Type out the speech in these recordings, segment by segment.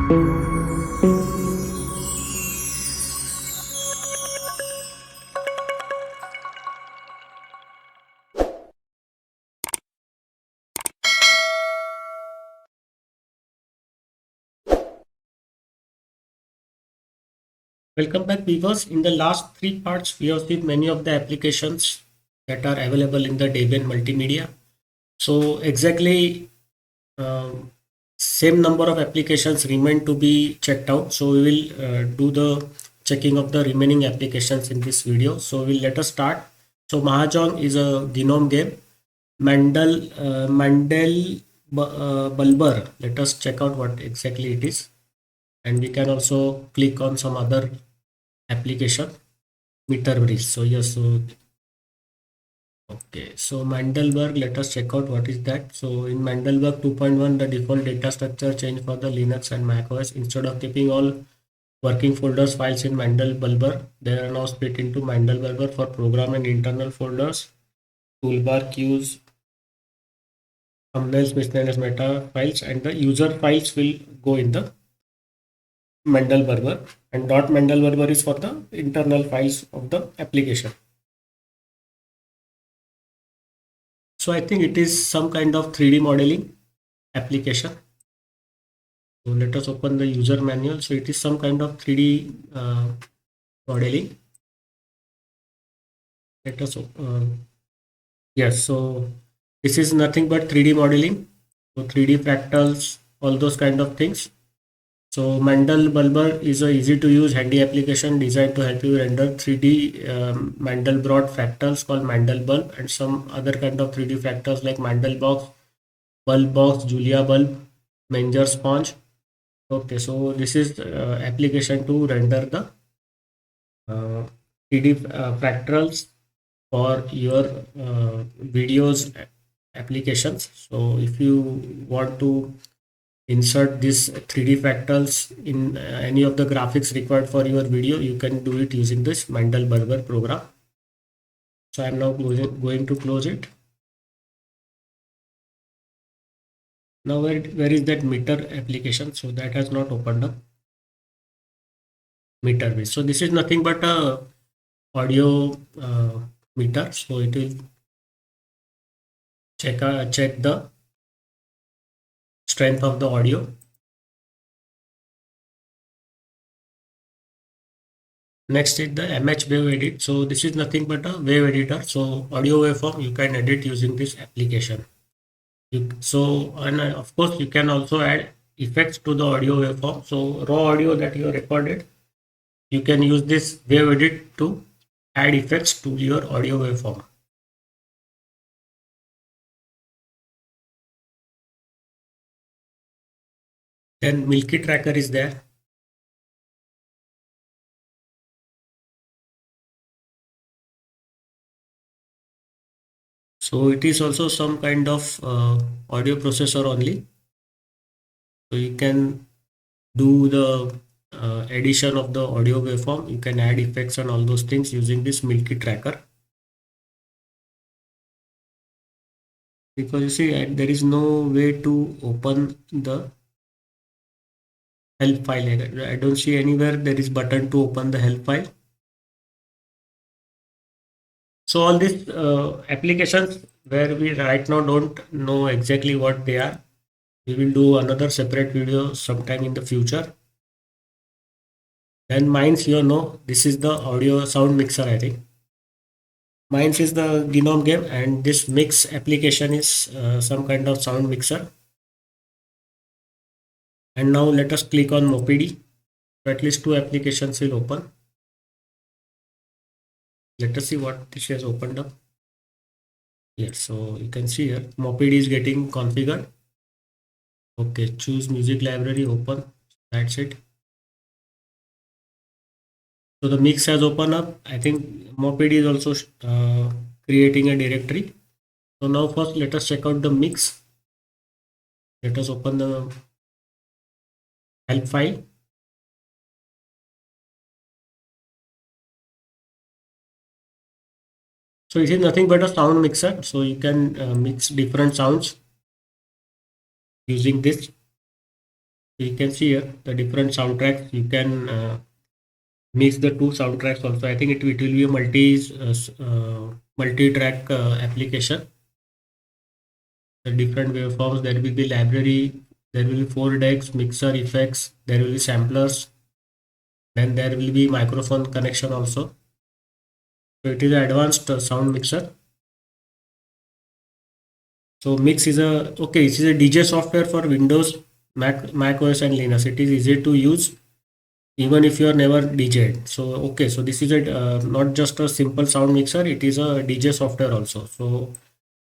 Welcome back, viewers. In the last three parts, we have seen many of the applications that are available in the Debian Multimedia. So exactly same number of applications remain to be checked out. So we will do the checking of the remaining applications in this video. So we'll let us start. So Mahajong is a genome game. Mandel Bulber. Let us check out what exactly it is, and we can also click on some other application. Meter bridge. So yes, so okay. So Mandelberg, let us check out what is that. So in Mandelberg 2.1, the default data structure changed for the Linux and Mac OS. Instead of keeping all working folders files in Mandelberger, they are now split into Mandelberger for program and internal folders, toolbar, queues, thumbnails, miscellaneous meta files, and the user files will go in the Mandelberger, and .Mandelberger is for the internal files of the application. So I think it is some kind of 3D modeling application. So let us open the user manual. So it is some kind of 3D modeling. Let us yes. So this is nothing but 3D modeling. So 3D fractals, all those kind of things. So Mandelbulber is a easy to use handy application designed to help you render 3D Mandelbrot fractals called Mandelbulb, and some other kind of 3D fractals like Mandelbox, Bulbbox, Julia bulb, Manger sponge. Okay, so this is application to render the 3D fractals for your videos applications. So if you want to insert these 3D fractals in any of the graphics required for your video, you can do it using this Mandelberger program. So I am now going to close it. Now where is that meter application? So that has not opened up. Meter base. So this is nothing but a audio meter. So it will check the strength of the audio. Next is the MH wave edit. So this is nothing but a wave editor. So audio waveform you can edit using this application. And of course you can also add effects to the audio waveform. So raw audio that you recorded, you can use this wave edit to add effects to your audio waveform. Then Milky Tracker is there. So it is also some kind of audio processor only. So you can do the addition of the audio waveform. You can add effects and all those things using this Milky Tracker. Because you see, there is no way to open the help file. I don't see anywhere there is button to open the help file. So all these applications where we right now don't know exactly what they are, we will do another separate video sometime in the future. Then Minds, this is the audio sound mixer, I think. Minds is the genome game, and this mix application is some kind of sound mixer. And now let us click on Moped. So at least two applications will open. Let us see what this has opened up. Yes, so you can see here Moped is getting configured. Okay, choose music library, open. That's it. So the mix has opened up. I think Moped is also creating a directory. So now first let us check out the mix. Let us open the help file. So it is nothing but a sound mixer. So you can mix different sounds using this. You can see here the different soundtracks. You can mix the two soundtracks also. I think it will be a multi-track application. The different waveforms. There will be library. There will be four decks, mixer effects. There will be samplers. Then there will be microphone connection also. So it is an advanced sound mixer. So Mix is a okay. It is a DJ software for Windows, Mac OS and Linux. It is easy to use even if you are never DJed. So okay, so this is a not just a simple sound mixer. It is a DJ software also. So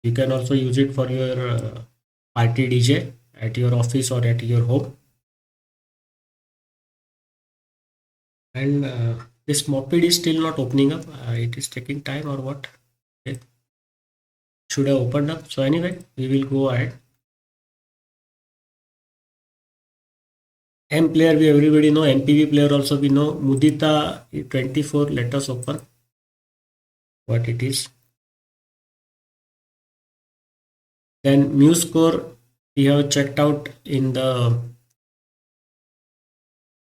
you can also use it for your party DJ at your office or at your home. And this Moped is still not opening up. It is taking time or what? It should have opened up. So anyway, we will go ahead. M player we everybody know. MPV player also we know. Mudita 24. Let us open what it is. Then MuseScore we have checked out in the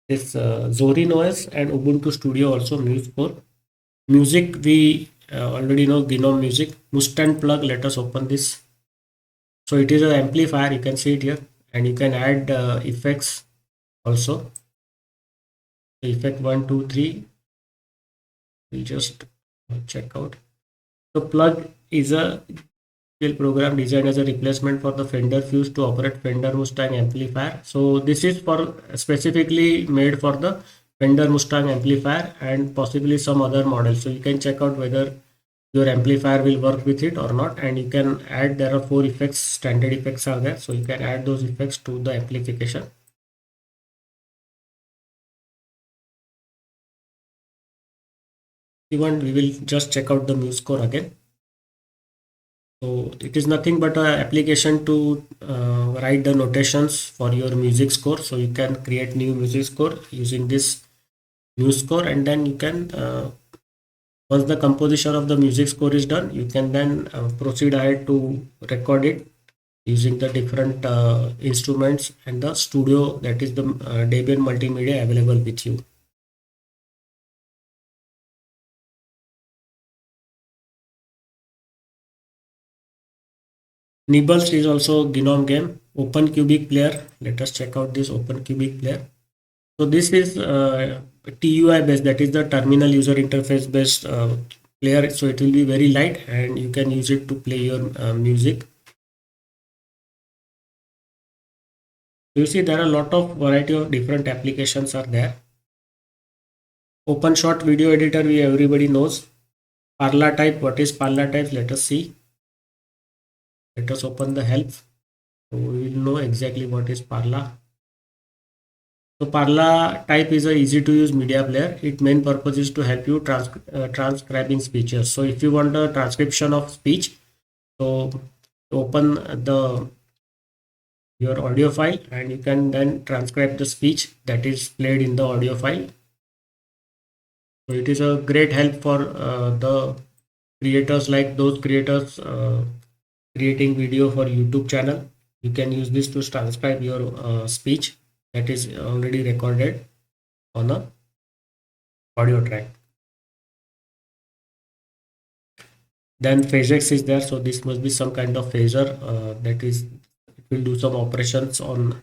this Zorin OS and Ubuntu Studio also MuseScore. Music we already know Gnome Music. Mustang plug. Let us open this. So it is an amplifier. You can see it here, and you can add effects also. Effect 1, 2, 3. We'll just check out. So plug is a program designed as a replacement for the Fender Fuse to operate Fender Mustang amplifier. So this is for specifically made for the Fender Mustang amplifier and possibly some other models. So you can check out whether your amplifier will work with it or not, and you can add, there are four effects, standard effects are there, so you can add those effects to the amplification. Even we will just check out the MuseScore again. So it is nothing but an application to write the notations for your music score. So you can create new music score using this MuseScore, and then you can once the composition of the music score is done, you can then proceed ahead to record it using the different instruments and the studio, that is the Debian Multimedia available with you. Nibbles is also Gnome game. Open Cubic player. Let us check out this Open Cubic player. So this is TUI based, that is the terminal user interface based player. So it will be very light and you can use it to play your music. You see there are a lot of variety of different applications are there. OpenShot video editor we everybody knows. Parla type, what is Parla type? Let us see. Let us open the help. So we will know exactly what is Parla. So Parla type is a easy to use media player. Its main purpose is to help you transcribing speeches. So if you want a transcription of speech, so open the your audio file and you can then transcribe the speech that is played in the audio file. So it is a great help for the creators, like those creators creating video for YouTube channel. You can use this to transcribe your speech that is already recorded on a audio track. Then phasex is there, so this must be some kind of phaser that is, it will do some operations on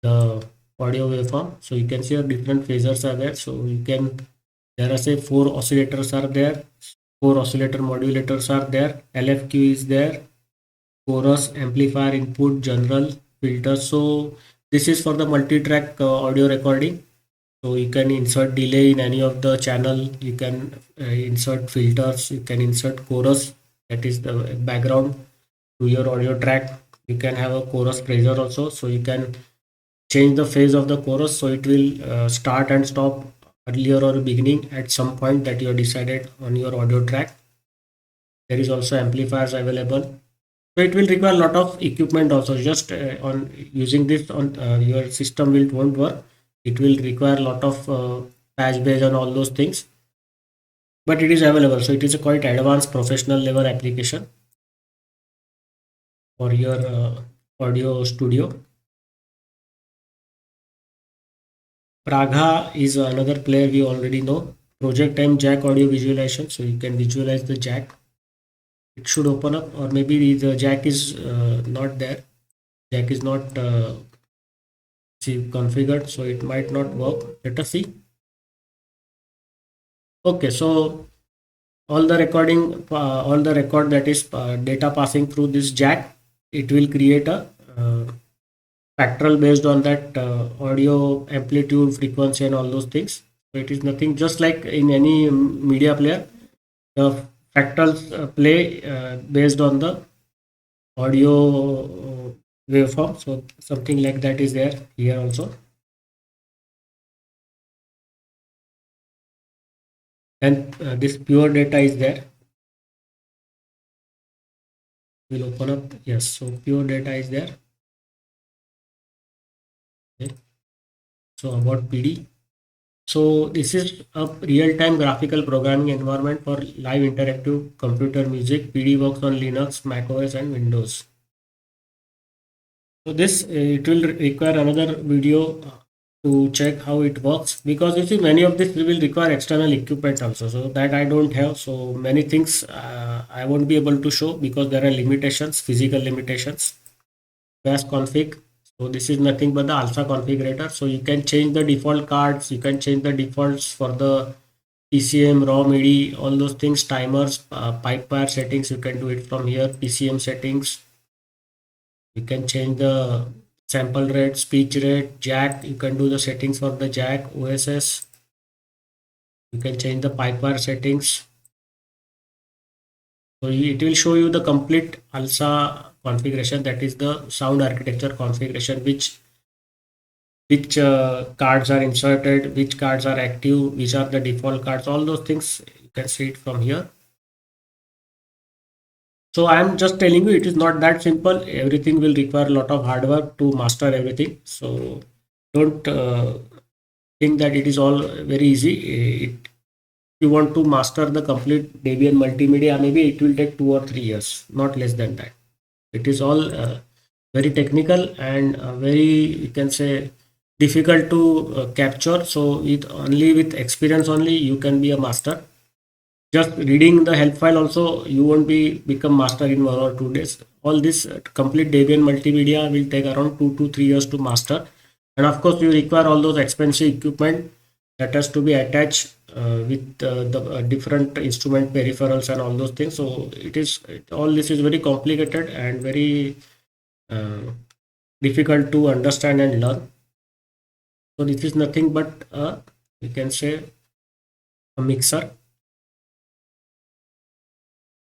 the audio waveform. So you can see different phasers are there. So you can, there are say 4 oscillators are there, 4 oscillator modulators are there, LFQ is there, chorus, amplifier, input, general, filter. So this is for the multi-track audio recording. So you can insert delay in any of the channel, you can insert filters, you can insert chorus, that is the background to your audio track. You can have a chorus pressure also, so you can change the phase of the chorus, so it will start and stop earlier or beginning at some point that you have decided on your audio track. There is also amplifiers available. So it will require a lot of equipment also. Just on using this on your system won't work. It will require a lot of patch base and all those things. But it is available. So it is a quite advanced professional level application for your audio studio. Praga is another player we already know. Project time jack audio visualization, so you can visualize the jack. It should open up, or maybe the jack is not there. Jack is not configured, so it might not work. Let us see. Okay, so all the record that is data passing through this jack, it will create a factoral based on that audio amplitude, frequency, and all those things. So it is nothing, just like in any media player, the fractals play based on the audio waveform. So something like that is there here also. And this pure data is there. We'll open up. Yes, so pure data is there. Okay. So about PD. So this is a real-time graphical programming environment for live interactive computer music. PD works on Linux, Mac OS, and Windows. So this it will require another video to check how it works, because you see many of this will require external equipment also. So that I don't have. So many things I won't be able to show because there are limitations, physical limitations. Bash config. So this is nothing but the alpha configurator. So you can change the default cards, you can change the defaults for the PCM, ROM, MIDI, all those things, timers, pipe wire settings, you can do it from here. PCM settings, you can change the sample rate, speech rate, jack, you can do the settings for the jack, OSS, you can change the pipe wire settings. So it will show you the complete ALSA configuration, that is the sound architecture configuration, which cards are inserted, which cards are active, which are the default cards, all those things you can see it from here. So I am just telling you, it is not that simple. Everything will require a lot of hard work to master everything. So don't think that it is all very easy. If you want to master the complete Debian multimedia, maybe it will take 2 or 3 years, not less than that. It is all very technical and very, you can say, difficult to capture. So with experience only you can be a master. Just reading the help file also you won't become master in 1 or 2 days. All this complete Debian multimedia will take around 2 to 3 years to master. And of course you require all those expensive equipment that has to be attached with the different instrument peripherals and all those things. So all this is very complicated and very uh, difficult to understand and learn. So this is nothing but you can say a mixer.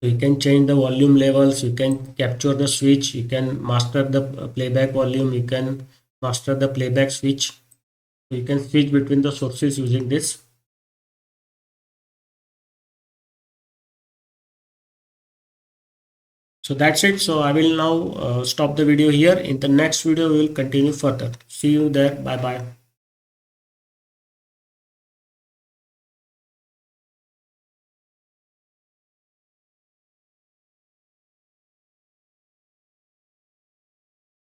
So you can change the volume levels, you can capture the switch, you can master the playback volume, you can master the playback switch. So you can switch between the sources using this. So that's it. So I will now stop the video here. In the next video, we will continue further. See you there. Bye bye.